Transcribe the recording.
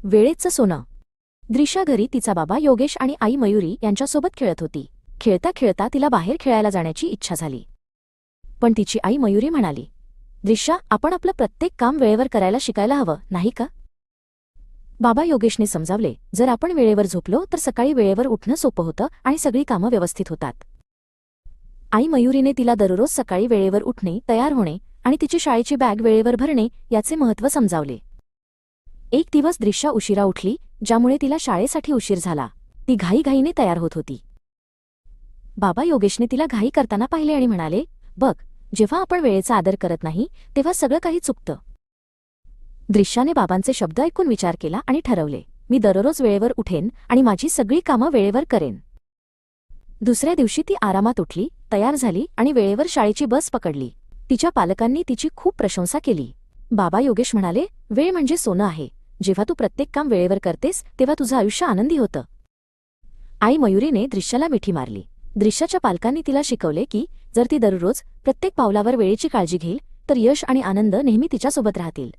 वेळेचं सोनं. द्रिशा घरी तिचा बाबा योगेश आणि आई मयुरी यांच्यासोबत खेळत होती. खेळता खेळता तिला बाहेर खेळायला जाण्याची इच्छा झाली. पण तिची आई मयुरी म्हणाली, द्रिशा, आपण आपलं प्रत्येक काम वेळेवर करायला शिकायला हवं, नाही का? बाबा योगेशने समजावले, जर आपण वेळेवर झोपलो तर सकाळी वेळेवर उठणं सोपं होतं आणि सगळी कामं व्यवस्थित होतात. आई मयुरीने तिला दररोज सकाळी वेळेवर उठणे, तयार होणे आणि तिची शाळेची बॅग वेळेवर भरणे याचे महत्त्व समजावले. एक दिवस द्रिशा उशिरा उठली, ज्यामुळे तिला शाळेसाठी उशीर झाला. ती घाईघाईने तयार होत होती. बाबा योगेशने तिला घाई करताना पाहिले आणि म्हणाले, बघ, जेव्हा आपण वेळेचा आदर करत नाही तेव्हा सगळं काही चुकतं. द्रिशाने बाबांचे शब्द ऐकून विचार केला आणि ठरवले, मी दररोज वेळेवर उठेन आणि माझी सगळी कामं वेळेवर करेन. दुसऱ्या दिवशी ती आरामात उठली, तयार झाली आणि वेळेवर शाळेची बस पकडली. तिच्या पालकांनी तिची खूप प्रशंसा केली. बाबा योगेश म्हणाले, वेळ म्हणजे सोनं आहे. जेव्हा तू प्रत्येक काम वेळेवर करतेस तेव्हा तुझं आयुष्य आनंदी होतं. आई मयुरीने द्रिशाला मिठी मारली. द्रिशाच्या पालकांनी तिला शिकवले की जर ती दररोज प्रत्येक पावलावर वेळेची काळजी घेईल तर यश आणि आनंद नेहमी तिच्यासोबत राहतील.